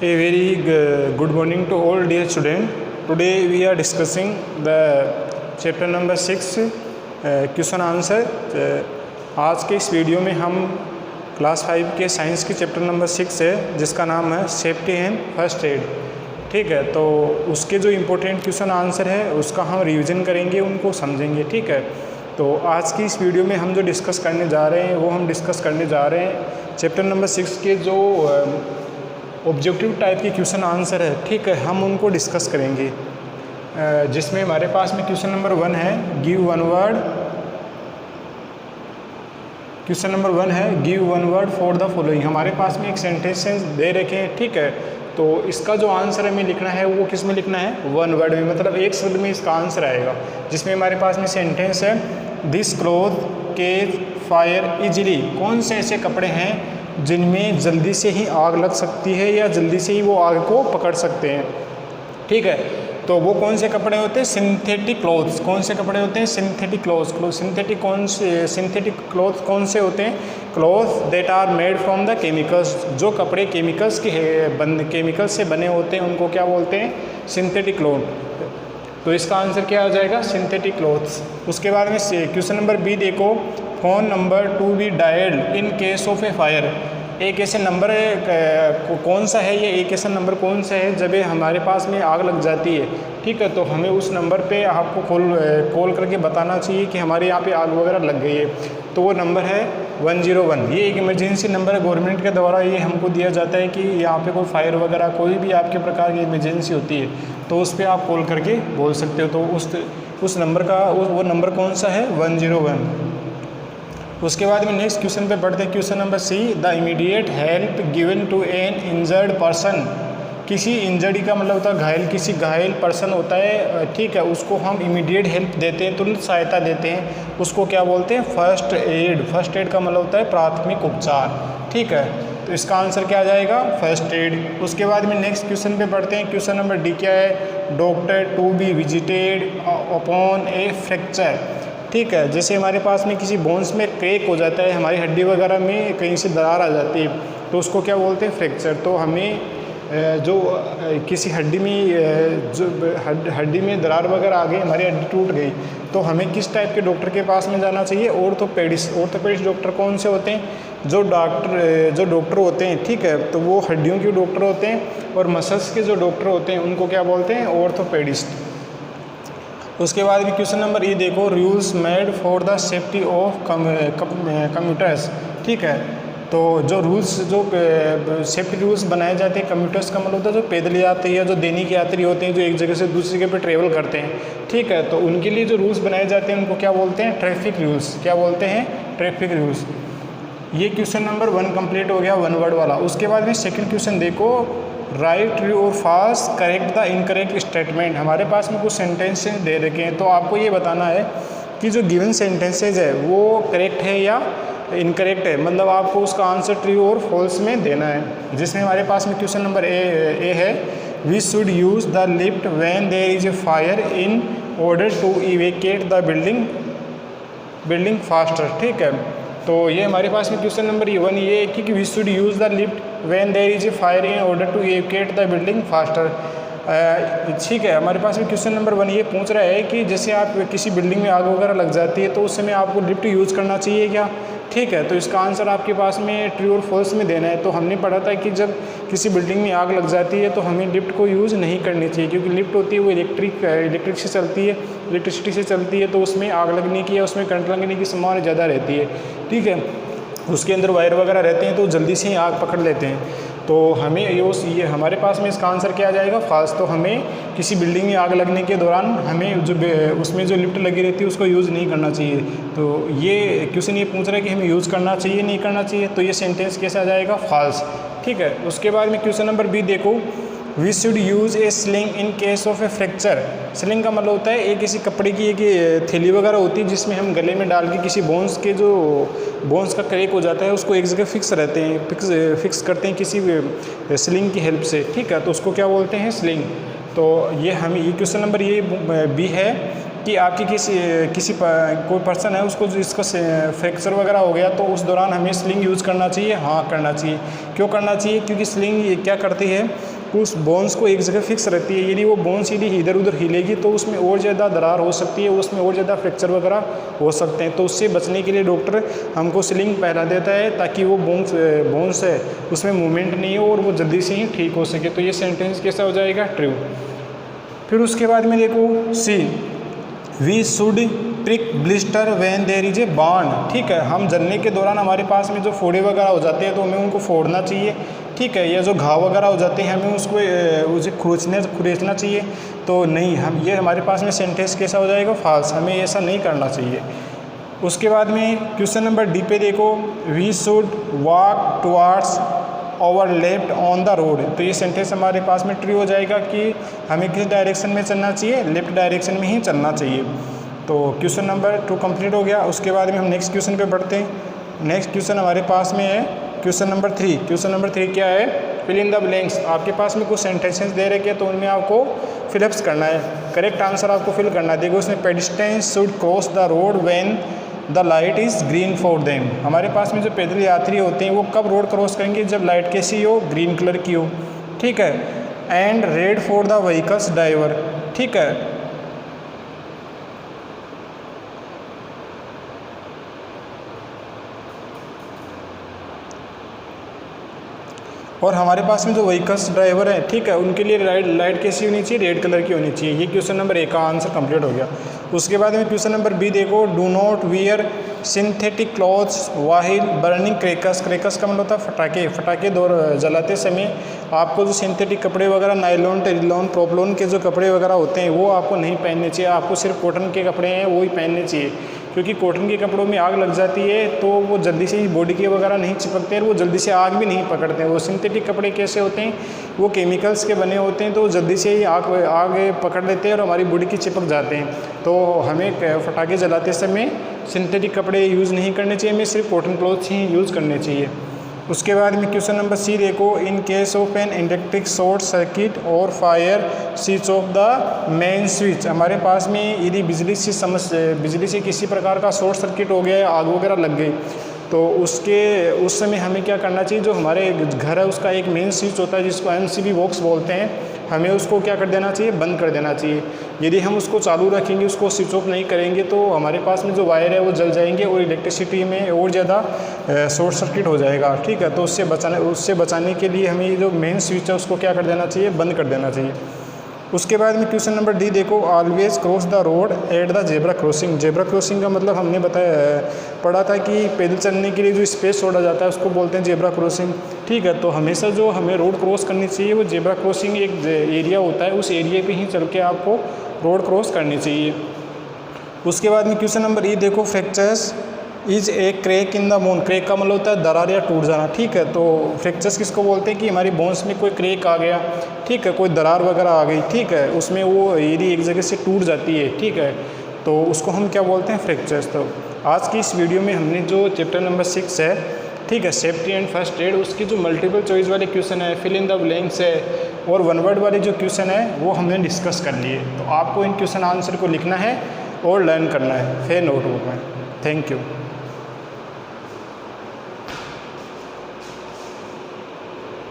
A very good morning to all dear student. Today we are discussing the chapter number 6 question answer. आज के इस video में हम class 5 के science के चैप्टर नंबर 6 है जिसका नाम है सेफ्टी एंड फर्स्ट एड। ठीक है, तो उसके जो इम्पोर्टेंट क्वेश्चन आंसर है उसका हम रिवीजन करेंगे, उनको समझेंगे। ठीक है, तो आज की इस वीडियो में हम जो डिस्कस करने जा रहे हैं वो हम डिस्कस करने जा रहे हैं चैप्टर नंबर 6 के जो ऑब्जेक्टिव टाइप के क्वेश्चन आंसर है। ठीक है, हम उनको डिस्कस करेंगे, जिसमें हमारे पास में क्वेश्चन नंबर 1 है give one word. Question number 1 है give one word for the following. हमारे पास में एक सेंटेंसेस दे रखे हैं। ठीक है, तो इसका जो आंसर हमें लिखना है वो किस में लिखना है, वन वर्ड में, मतलब एक शब्द में इसका आंसर आएगा। जिसमें हमारे पास में सेंटेंस है this cloth catch fire easily. कौन से ऐसे कपड़े हैं जिनमें जल्दी से ही आग लग सकती है या जल्दी से ही वो आग को पकड़ सकते हैं। ठीक है, तो वो कौन से कपड़े होते हैं, सिंथेटिक क्लॉथ्स। कौन से कपड़े होते हैं, सिंथेटिक क्लॉथ्स। सिंथेटिक क्लॉथ कौन से होते हैं, cloth that are made from the chemicals. जो कपड़े केमिकल से बने होते हैं उनको क्या बोलते हैं, सिंथेटिक क्लॉथ। तो इसका आंसर क्या आ जाएगा, सिंथेटिक क्लॉथ्स। उसके बाद में क्वेश्चन नंबर बी देखो, phone number to be dialled in case of a fire. एक ऐसे नंबर कौन सा है, ये एक ऐसा नंबर कौन सा है जब हमारे पास में आग लग जाती है। ठीक है, तो हमें उस नंबर पे आपको कॉल करके बताना चाहिए कि हमारे यहाँ पे आग वगैरह लग गई है। तो वो नंबर है 101। ये एक इमरजेंसी नंबर है, गवर्नमेंट के द्वारा ये हमको दिया जाता है कि यहाँ पे कोई फायर वगैरह कोई भी आपके प्रकार की इमरजेंसी होती है तो उस पर आप कॉल करके बोल सकते हो। तो उस नंबर का वो नंबर कौन सा है, 101। उसके बाद में नेक्स्ट क्वेश्चन पे बढ़ते हैं। Question number C the immediate help given to an injured person. किसी इंजर्डी का मतलब होता है घायल, किसी घायल पर्सन होता है। ठीक है, उसको हम इमीडिएट हेल्प देते हैं, तुरंत सहायता देते हैं, उसको क्या बोलते हैं, फर्स्ट एड। फर्स्ट एड का मतलब होता है प्राथमिक उपचार। ठीक है, तो इसका आंसर क्या आ जाएगा, फर्स्ट एड। उसके बाद में नेक्स्ट क्वेश्चन पे बढ़ते हैं। क्वेश्चन नंबर डी क्या है, doctor to be visited upon a fracture. ठीक है, जैसे हमारे पास में किसी बोन्स में क्रैक हो जाता है, हमारी हड्डी वगैरह में कहीं से दरार आ जाती है तो उसको क्या बोलते हैं, फ्रैक्चर। तो हमें जो किसी हड्डी में दरार वगैरह आ गई, हमारी हड्डी टूट गई, तो हमें किस टाइप के डॉक्टर के पास में जाना चाहिए, ऑर्थोपेडिस्ट डॉक्टर कौन से होते हैं, जो डॉक्टर होते हैं। ठीक है, तो वो हड्डियों के डॉक्टर होते हैं, और मसल्स के जो डॉक्टर होते हैं उनको क्या बोलते हैं, ऑर्थोपेडिस्ट। उसके बाद भी क्वेश्चन नंबर ई देखो, rules made for the safety of commuters. ठीक है, तो जो सेफ्टी रूल्स बनाए जाते हैं कम्यूटर्स का मतलब होता है जो पैदल यात्री या जो दैनिक यात्री होते हैं जो एक जगह से दूसरी जगह पर ट्रेवल करते हैं। ठीक है, तो उनके लिए जो रूल्स बनाए जाते हैं उनको क्या बोलते हैं, ट्रैफिक रूल्स। क्या बोलते हैं, ट्रैफिक रूल्स। ये क्वेश्चन नंबर 1 कंप्लीट हो गया, वन वर्ड वाला। उसके बाद में सेकेंड क्वेश्चन देखो, राइट ट्रू और false correct the incorrect statement. हमारे पास में कुछ सेंटेंसेस दे रखे हैं, तो आपको ये बताना है कि जो गिवन सेंटेंसेज है वो करेक्ट है या इनकरेक्ट है, मतलब आपको उसका आंसर ट्रू और फॉल्स में देना है। जिसमें हमारे पास में क्वेश्चन नंबर ए है we should use the lift when there is a fire in order to evacuate the building faster. ठीक है, तो ये हमारे पास में क्वेश्चन नंबर 1 ये है कि we should use the lift when there is a fire in order to evacuate the building faster. ठीक है, हमारे पास में क्वेश्चन नंबर 1 ये पूछ रहा है कि जैसे आप किसी बिल्डिंग में आग वगैरह लग जाती है तो उस समय आपको लिफ्ट यूज़ करना चाहिए क्या। ठीक है, तो इसका आंसर आपके पास में ट्रू और फॉल्स में देना है। तो हमने पढ़ा था कि जब किसी बिल्डिंग में आग लग जाती है तो हमें लिफ्ट को यूज़ नहीं करनी चाहिए, क्योंकि लिफ्ट होती है वो इलेक्ट्रिसिटी से चलती है, तो उसमें आग लगने की या उसमें करंट लगने की संभावना ज़्यादा रहती है। ठीक है, उसके अंदर वायर वगैरह रहते हैं तो जल्दी से ही आग पकड़ लेते हैं। तो हमें ये हमारे पास में इसका आंसर क्या आ जाएगा, फॉल्स। तो हमें किसी बिल्डिंग में आग लगने के दौरान हमें उसमें जो लिफ्ट लगी रहती है उसको यूज़ नहीं करना चाहिए। तो ये क्वेश्चन ये पूछ रहा है कि हमें यूज़ करना चाहिए नहीं करना चाहिए, तो ये सेंटेंस कैसे आ जाएगा, फॉल्स। ठीक है, उसके बाद में क्वेश्चन नंबर बी देखो, we should use a sling in case of a fracture. Sling का मतलब होता है एक किसी कपड़े की एक थैली वगैरह होती है जिसमें हम गले में डाल के किसी बोन्स का क्रैक हो जाता है उसको एक जगह फिक्स करते हैं किसी स्लिंग की हेल्प से। ठीक है, तो उसको क्या बोलते हैं, स्लिंग। तो ये क्वेश्चन नंबर ये बी है कि आपकी कोई पर्सन है उसको इसका फ्रैक्चर वगैरह हो गया तो उस दौरान हमें स्लिंग यूज़ करना चाहिए। हाँ, करना चाहिए। क्यों करना चाहिए? क्योंकि स्लिंग क्या करती है, उस बोन्स को एक जगह फिक्स रखती है। यदि वो बोन्स यदि इधर उधर हिलेगी तो उसमें और ज़्यादा दरार हो सकती है, उसमें और ज़्यादा फ्रैक्चर वगैरह हो सकते हैं। तो उससे बचने के लिए डॉक्टर हमको स्लिंग पहना देता है ताकि वो बोन्स है उसमें मूवमेंट नहीं हो और वो जल्दी से ही ठीक हो सके। तो ये सेंटेंस कैसा हो जाएगा? ट्रू। फिर उसके बाद में देखो C, we should prick blister when there is a burn. ठीक है, हम जलने के दौरान हमारे पास में जो फोड़े वगैरह हो जाते हैं तो हमें उनको फोड़ना चाहिए। ठीक है, या जो घाव वगैरह हो जाते हैं हमें उसे खुरेचना चाहिए। तो नहीं, हम ये हमारे पास में सेंटेंस कैसा हो जाएगा? फॉल्स। हमें ऐसा नहीं करना चाहिए। उसके बाद में क्वेश्चन नंबर डी पे देखो, we should walk towards over left on the road. तो ये सेंटेंस हमारे पास में ट्रू हो जाएगा कि हमें किस डायरेक्शन में चलना चाहिए? लेफ्ट डायरेक्शन में ही चलना चाहिए। तो क्वेश्चन नंबर 2 कंप्लीट हो गया। उसके बाद में हम नेक्स्ट क्वेश्चन पे बढ़ते हैं। नेक्स्ट क्वेश्चन हमारे पास में है क्वेश्चन नंबर 3। क्वेश्चन नंबर 3 क्या है? Fill in the blanks. आपके पास में कुछ सेंटेंसेस दे रखे हैं तो उनमें आपको फिलअप्स करना है, करेक्ट आंसर आपको फिल करना है। देखो उसमें pedestrians should cross the road when the light is green for them. हमारे पास में जो पैदल यात्री होते हैं वो कब रोड क्रॉस करेंगे? जब लाइट कैसी हो? ग्रीन कलर की हो। ठीक है, and red for the vehicles driver. ठीक है, और हमारे पास में जो व्हीकल्स ड्राइवर हैं, ठीक है, उनके लिए लाइट कैसी होनी चाहिए? रेड कलर की होनी चाहिए। ये क्वेश्चन नंबर 1 का आंसर कंप्लीट हो गया। उसके बाद में क्वेश्चन नंबर बी देखो, do not wear synthetic clothes while burning crackers. Crackers का मतलब होता है फटाके। फटाके जलाते समय आपको जो सिंथेटिक कपड़े वगैरह, नायलॉन, टेरिलॉन, प्रोपलोन के जो कपड़े वगैरह होते हैं वो आपको नहीं पहनने चाहिए। आपको सिर्फ कॉटन के कपड़े हैं वो ही पहनने चाहिए, क्योंकि कॉटन के कपड़ों में आग लग जाती है तो वो जल्दी से ही बॉडी के वगैरह नहीं चिपकते हैं, वो जल्दी से आग भी नहीं पकड़ते हैं। वो सिंथेटिक कपड़े कैसे होते हैं? वो केमिकल्स के बने होते हैं तो जल्दी से ही आग पकड़ लेते हैं और हमारी बॉडी की चिपक जाते हैं। तो हमें फटाके जलाते समय सिंथेटिक कपड़े यूज़ नहीं करने चाहिए, हमें सिर्फ कॉटन क्लॉथ्स ही यूज़ करने चाहिए। उसके बाद में क्वेश्चन नंबर सी देखो, in case of an electric short circuit और fire switch off the main switch. हमारे पास में यदि बिजली से किसी प्रकार का शॉर्ट सर्किट हो गया, आग वगैरह लग गई, तो उस समय हमें क्या करना चाहिए? जो हमारे घर है उसका एक मेन स्विच होता है जिसको MCB बॉक्स बोलते हैं, हमें उसको क्या कर देना चाहिए? बंद कर देना चाहिए। यदि हम उसको चालू रखेंगे, उसको स्विच ऑफ नहीं करेंगे तो हमारे पास में जो वायर है वो जल जाएंगे और इलेक्ट्रिसिटी में और ज़्यादा शॉर्ट सर्किट हो जाएगा। ठीक है, तो उससे बचाने के लिए हमें जो मेन स्विच है उसको क्या कर देना चाहिए? बंद कर देना चाहिए। उसके बाद में क्वेश्चन नंबर डी देखो, always cross the road at the zebra crossing. Zebra crossing का मतलब हमने पढ़ा था कि पैदल चलने के लिए जो स्पेस छोड़ा जाता है उसको बोलते हैं जेब्रा क्रॉसिंग। ठीक है, तो हमेशा जो हमें रोड क्रॉस करनी चाहिए वो जेब्रा क्रॉसिंग एक एरिया होता है, उस एरिया पे ही चल के आपको रोड क्रॉस करनी चाहिए। उसके बाद में क्वेश्चन नंबर ई देखो, fractures is a crack in the bone. Crack का मतलब होता है दरार या टूट जाना। ठीक है, तो फ्रैक्चर्स किसको बोलते हैं? कि हमारी बोन्स में कोई क्रैक आ गया, ठीक है, कोई दरार वगैरह आ गई, ठीक है, उसमें वो यदि एक जगह से टूट जाती है, ठीक है, तो उसको हम क्या बोलते हैं? फ्रैक्चर्स। तो आज की इस वीडियो में हमने जो चैप्टर नंबर 6 है, ठीक है, सेफ्टी एंड फर्स्ट एड, उसकी जो मल्टीपल चॉइस वाले क्वेश्चन है, फिल इन द ब्लैंक्स है और वन वर्ड वाले जो क्वेश्चन है वो हमने डिस्कस कर लिए। तो आपको इन क्वेश्चन आंसर को लिखना है और लर्न करना है फिर नोटबुक में। Thank you.